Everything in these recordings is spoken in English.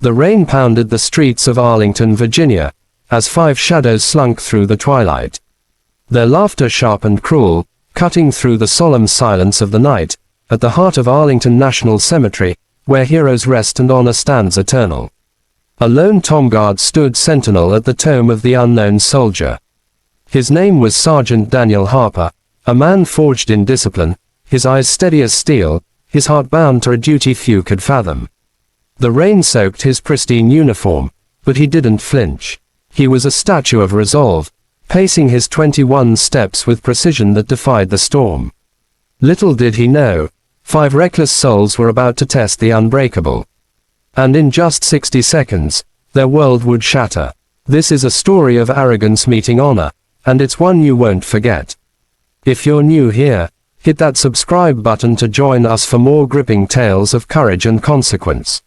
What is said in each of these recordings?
The rain pounded the streets of Arlington, Virginia, as 5 shadows slunk through the twilight. Their laughter sharp and cruel, cutting through the solemn silence of the night, at the heart of Arlington National Cemetery, where heroes rest and honor stands eternal. A lone Tom guard stood sentinel at the tomb of the unknown soldier. His name was Sergeant Daniel Harper, a man forged in discipline, his eyes steady as steel, his heart bound to a duty few could fathom. The rain soaked his pristine uniform, but he didn't flinch. He was a statue of resolve, pacing his 21 steps with precision that defied the storm. Little did he know, 5 reckless souls were about to test the unbreakable. And in just 60 seconds, their world would shatter. This is a story of arrogance meeting honor, and it's one you won't forget. If you're new here, hit that subscribe button to join us for more gripping tales of courage and consequence.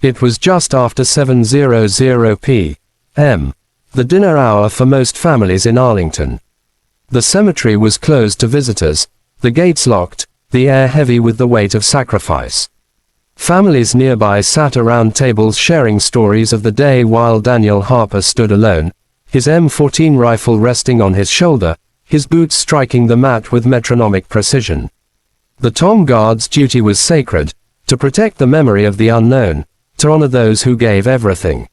It was just after 7:00 p.m., the dinner hour for most families in Arlington. The cemetery was closed to visitors, the gates locked, the air heavy with the weight of sacrifice. Families nearby sat around tables sharing stories of the day while Daniel Harper stood alone, his M14 rifle resting on his shoulder, his boots striking the mat with metronomic precision. The Tom Guard's duty was sacred, to protect the memory of the unknown, to honor those who gave everything.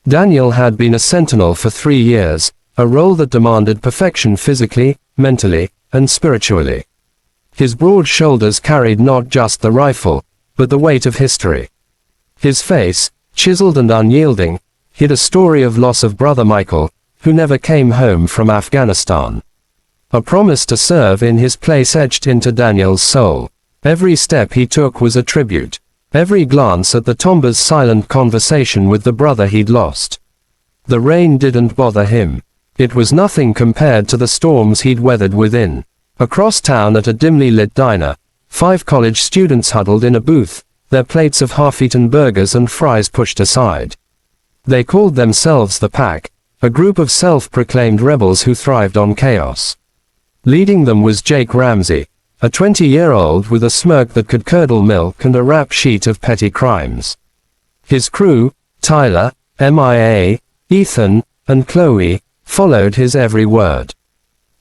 Daniel had been a sentinel for 3 years, a role that demanded perfection physically, mentally, and spiritually. His broad shoulders carried not just the rifle, but the weight of history. His face, chiseled and unyielding, hid a story of loss of brother Michael, who never came home from Afghanistan. A promise to serve in his place etched into Daniel's soul. Every step he took was a tribute. Every glance at the tomba's silent conversation with the brother he'd lost. The rain didn't bother him. It was nothing compared to the storms he'd weathered within. Across town at a dimly lit diner, 5 college students huddled in a booth, their plates of half-eaten burgers and fries pushed aside. They called themselves the Pack, a group of self-proclaimed rebels who thrived on chaos. Leading them was Jake Ramsey, a 20-year-old with a smirk that could curdle milk and a rap sheet of petty crimes. His crew, Tyler, MIA, Ethan, and Chloe, followed his every word.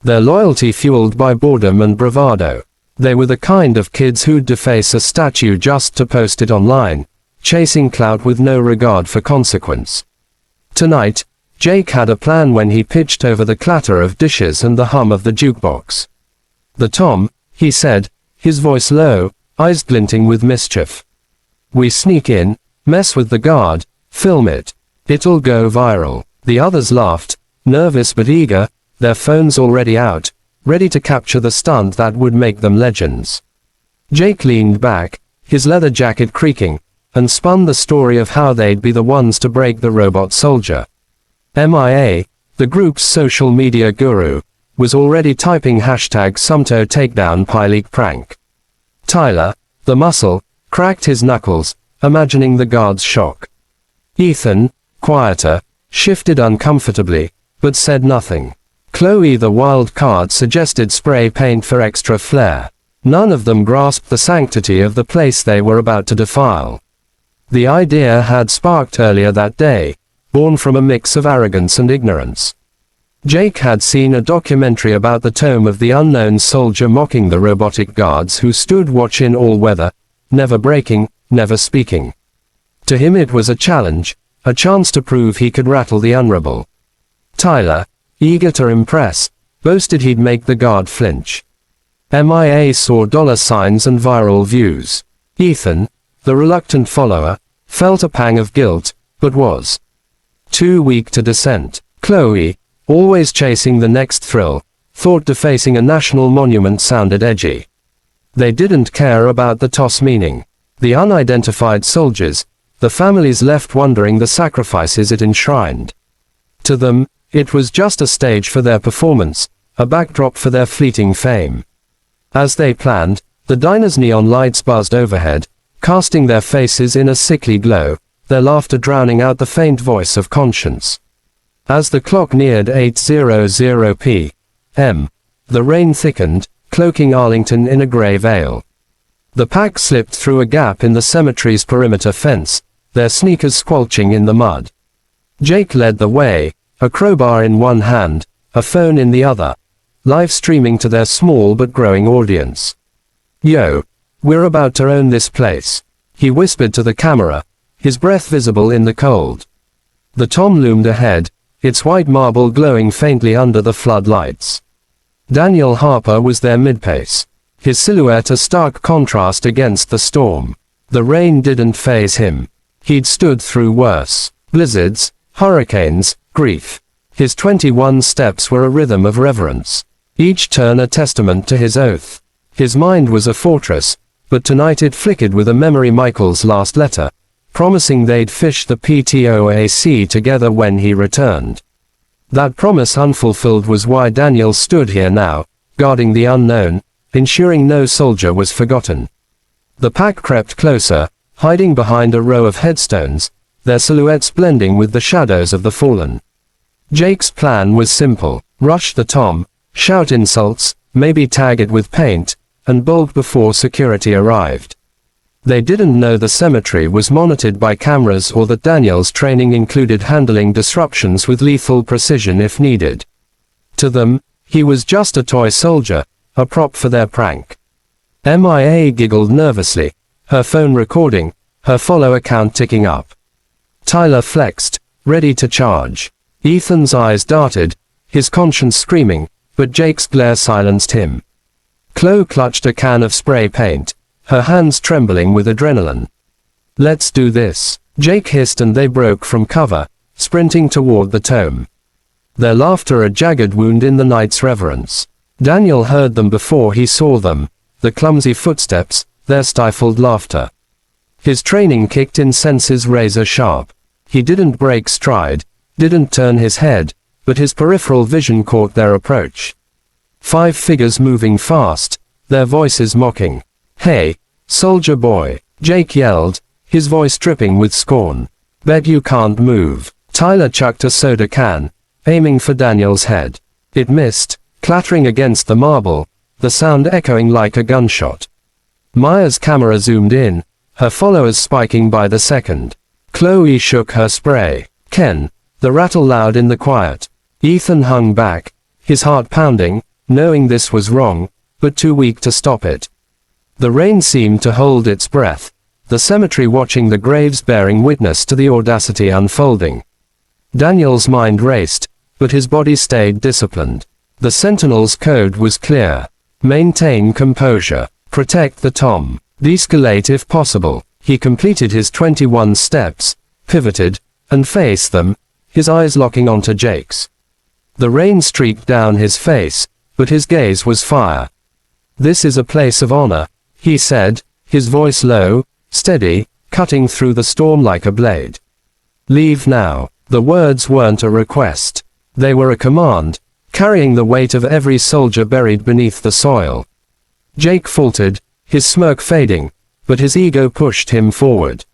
Their loyalty fueled by boredom and bravado. They were the kind of kids who'd deface a statue just to post it online, chasing clout with no regard for consequence. Tonight, Jake had a plan when he pitched over the clatter of dishes and the hum of the jukebox. "The Tom," he said, his voice low, eyes glinting with mischief. "We sneak in, mess with the guard, film it. It'll go viral." The others laughed, nervous but eager, their phones already out, ready to capture the stunt that would make them legends. Jake leaned back, his leather jacket creaking, and spun the story of how they'd be the ones to break the robot soldier. MIA, the group's social media guru, was already typing hashtag Sumto takedown Pyleak prank. Tyler, the muscle, cracked his knuckles, imagining the guard's shock. Ethan, quieter, shifted uncomfortably, but said nothing. Chloe, the wild card, suggested spray paint for extra flair. None of them grasped the sanctity of the place they were about to defile. The idea had sparked earlier that day, born from a mix of arrogance and ignorance. Jake had seen a documentary about the tomb of the unknown soldier mocking the robotic guards who stood watch in all weather, never breaking, never speaking. To him it was a challenge, a chance to prove he could rattle the honorable. Tyler, eager to impress, boasted he'd make the guard flinch. MIA saw dollar signs and viral views. Ethan, the reluctant follower, felt a pang of guilt, but was too weak to dissent. Chloe, always chasing the next thrill, thought defacing a national monument sounded edgy. They didn't care about the toss meaning. The unidentified soldiers, the families left wondering the sacrifices it enshrined. To them, it was just a stage for their performance, a backdrop for their fleeting fame. As they planned, the diner's neon lights buzzed overhead, casting their faces in a sickly glow, their laughter drowning out the faint voice of conscience. As the clock neared 8:00 p.m., the rain thickened, cloaking Arlington in a gray veil. The Pack slipped through a gap in the cemetery's perimeter fence, their sneakers squelching in the mud. Jake led the way, a crowbar in one hand, a phone in the other, live streaming to their small but growing audience. "Yo, we're about to own this place," he whispered to the camera, his breath visible in the cold. The Tom loomed ahead, its white marble glowing faintly under the floodlights. Daniel Harper was there mid-pace, his silhouette a stark contrast against the storm. The rain didn't faze him. He'd stood through worse. Blizzards, hurricanes, grief. His 21 steps were a rhythm of reverence, each turn a testament to his oath. His mind was a fortress, but tonight it flickered with a memory Michael's last letter, promising they'd fish the PTOAC together when he returned. That promise unfulfilled was why Daniel stood here now, guarding the unknown, ensuring no soldier was forgotten. The pack crept closer, hiding behind a row of headstones, their silhouettes blending with the shadows of the fallen. Jake's plan was simple: rush the Tom, shout insults, maybe tag it with paint, and bolt before security arrived. They didn't know the cemetery was monitored by cameras or that Daniel's training included handling disruptions with lethal precision if needed. To them, he was just a toy soldier, a prop for their prank. MIA giggled nervously, her phone recording, her follower count ticking up. Tyler flexed, ready to charge. Ethan's eyes darted, his conscience screaming, but Jake's glare silenced him. Chloe clutched a can of spray paint, her hands trembling with adrenaline. "Let's do this," Jake hissed, and they broke from cover, sprinting toward the tomb. Their laughter a jagged wound in the night's reverence. Daniel heard them before he saw them, the clumsy footsteps, their stifled laughter. His training kicked in senses razor sharp. He didn't break stride, didn't turn his head, but his peripheral vision caught their approach. 5 figures moving fast, their voices mocking. "Hey, soldier boy," Jake yelled, his voice dripping with scorn. "Bet you can't move." Tyler chucked a soda can, aiming for Daniel's head. It missed, clattering against the marble, the sound echoing like a gunshot. Maya's camera zoomed in, her followers spiking by the second. Chloe shook her spray. "Ken," the rattle loud in the quiet. Ethan hung back, his heart pounding, knowing this was wrong, but too weak to stop it. The rain seemed to hold its breath, the cemetery watching the graves bearing witness to the audacity unfolding. Daniel's mind raced, but his body stayed disciplined. The Sentinel's code was clear. Maintain composure. Protect the Tom. De-escalate if possible. He completed his 21 steps, pivoted, and faced them, his eyes locking onto Jake's. The rain streaked down his face, but his gaze was fire. "This is a place of honor," he said, his voice low, steady, cutting through the storm like a blade. "Leave now." The words weren't a request. They were a command, carrying the weight of every soldier buried beneath the soil. Jake faltered, his smirk fading, but his ego pushed him forward.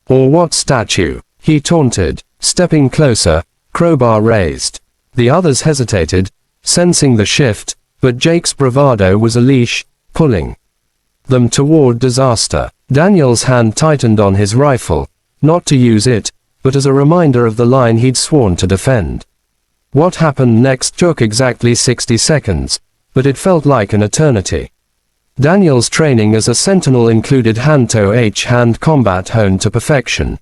"Or what statue?" he taunted, stepping closer, crowbar raised. The others hesitated, sensing the shift, but Jake's bravado was a leash, pulling them toward disaster. Daniel's hand tightened on his rifle, not to use it, but as a reminder of the line he'd sworn to defend. What happened next took exactly 60 seconds, but it felt like an eternity. Daniel's training as a sentinel included hand-to-hand combat honed to perfection.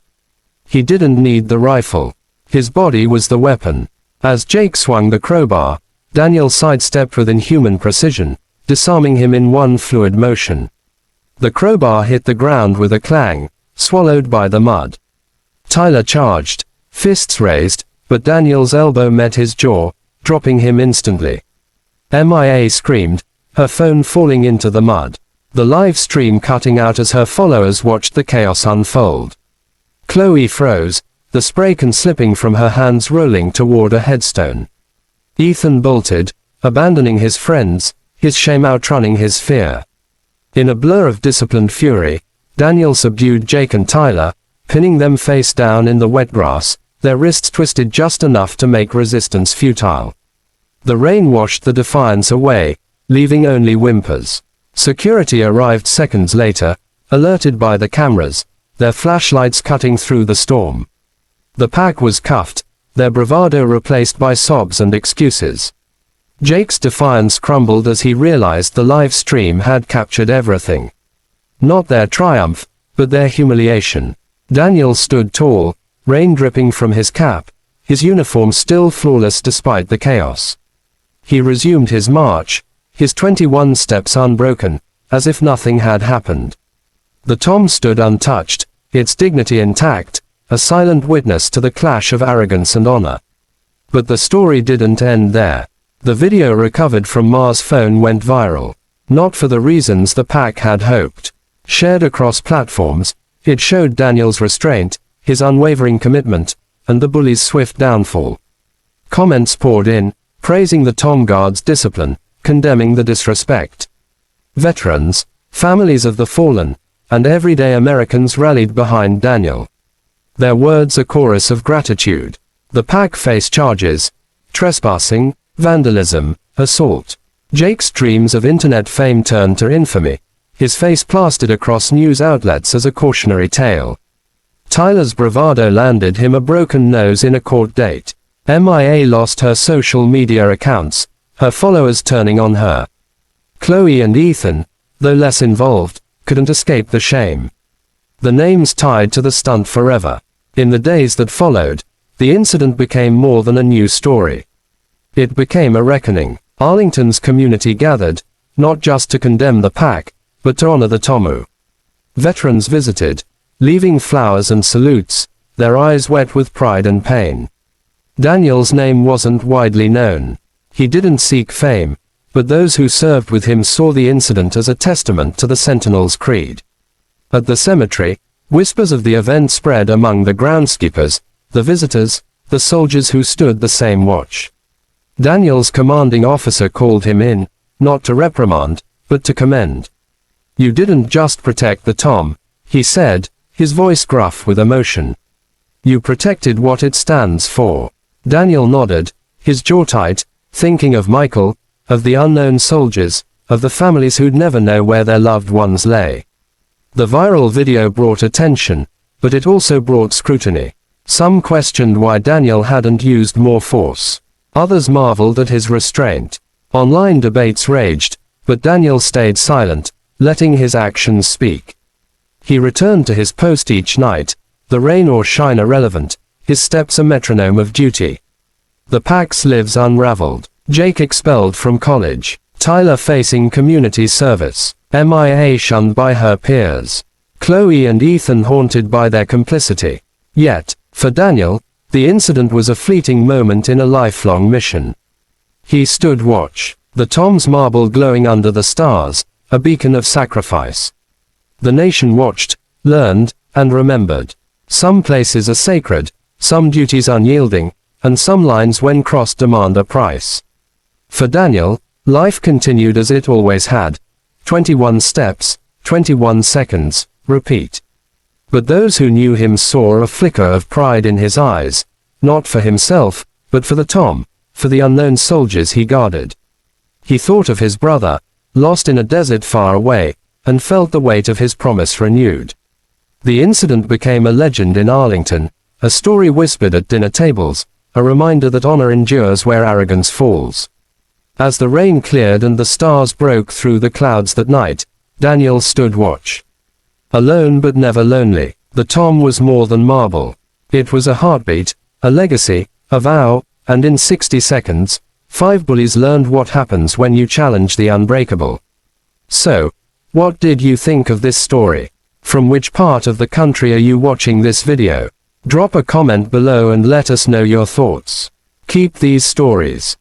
He didn't need the rifle. His body was the weapon. As Jake swung the crowbar, Daniel sidestepped with inhuman precision, disarming him in one fluid motion. The crowbar hit the ground with a clang, swallowed by the mud. Tyler charged, fists raised, but Daniel's elbow met his jaw, dropping him instantly. MIA screamed, her phone falling into the mud. The live stream cutting out as her followers watched the chaos unfold. Chloe froze, the spray can slipping from her hands rolling toward a headstone. Ethan bolted, abandoning his friends, his shame outrunning his fear. In a blur of disciplined fury, Daniel subdued Jake and Tyler, pinning them face down in the wet grass, their wrists twisted just enough to make resistance futile. The rain washed the defiance away, leaving only whimpers. Security arrived seconds later, alerted by the cameras, their flashlights cutting through the storm. The pack was cuffed, their bravado replaced by sobs and excuses. Jake's defiance crumbled as he realized the live stream had captured everything. Not their triumph, but their humiliation. Daniel stood tall, rain dripping from his cap, his uniform still flawless despite the chaos. He resumed his march, his 21 steps unbroken, as if nothing had happened. The Tom stood untouched, its dignity intact, a silent witness to the clash of arrogance and honor. But the story didn't end there. The video recovered from Ma's phone went viral. Not for the reasons the pack had hoped. Shared across platforms, it showed Daniel's restraint, his unwavering commitment, and the bullies' swift downfall. Comments poured in, praising the Tom Guard's discipline, condemning the disrespect. Veterans, families of the fallen, and everyday Americans rallied behind Daniel. Their words a chorus of gratitude. The pack faced charges: trespassing, vandalism, assault. Jake's dreams of internet fame turned to infamy, his face plastered across news outlets as a cautionary tale. Tyler's bravado landed him a broken nose in a court date. MIA lost her social media accounts, her followers turning on her. Chloe and Ethan, though less involved, couldn't escape the shame. The names tied to the stunt forever. In the days that followed, the incident became more than a news story. It became a reckoning. Arlington's community gathered, not just to condemn the pack, but to honor the Tomu. Veterans visited, leaving flowers and salutes, their eyes wet with pride and pain. Daniel's name wasn't widely known. He didn't seek fame, but those who served with him saw the incident as a testament to the Sentinel's creed. At the cemetery, whispers of the event spread among the groundskeepers, the visitors, the soldiers who stood the same watch. Daniel's commanding officer called him in, not to reprimand, but to commend. "You didn't just protect the Tom," he said, his voice gruff with emotion. "You protected what it stands for." Daniel nodded, his jaw tight, thinking of Michael, of the unknown soldiers, of the families who'd never know where their loved ones lay. The viral video brought attention, but it also brought scrutiny. Some questioned why Daniel hadn't used more force. Others marveled at his restraint. Online debates raged, but Daniel stayed silent, letting his actions speak. He returned to his post each night, the rain or shine irrelevant, his steps a metronome of duty. The pack's lives unraveled. Jake expelled from college. Tyler facing community service. MIA shunned by her peers. Chloe and Ethan haunted by their complicity. Yet, for Daniel, the incident was a fleeting moment in a lifelong mission. He stood watch. The Tom's marble glowing under the stars, a beacon of sacrifice. The nation watched, learned, and remembered. Some places are sacred, some duties unyielding, and some lines when crossed demand a price. For Daniel, life continued as it always had. 21 steps, 21 seconds, repeat. But those who knew him saw a flicker of pride in his eyes, not for himself, but for the Tom, for the unknown soldiers he guarded. He thought of his brother, lost in a desert far away, and felt the weight of his promise renewed. The incident became a legend in Arlington, a story whispered at dinner tables, a reminder that honor endures where arrogance falls. As the rain cleared and the stars broke through the clouds that night, Daniel stood watch. Alone but never lonely, the Tom was more than marble. It was a heartbeat, a legacy, a vow, and in 60 seconds, 5 bullies learned what happens when you challenge the unbreakable. So, what did you think of this story? From which part of the country are you watching this video? Drop a comment below and let us know your thoughts. Keep these stories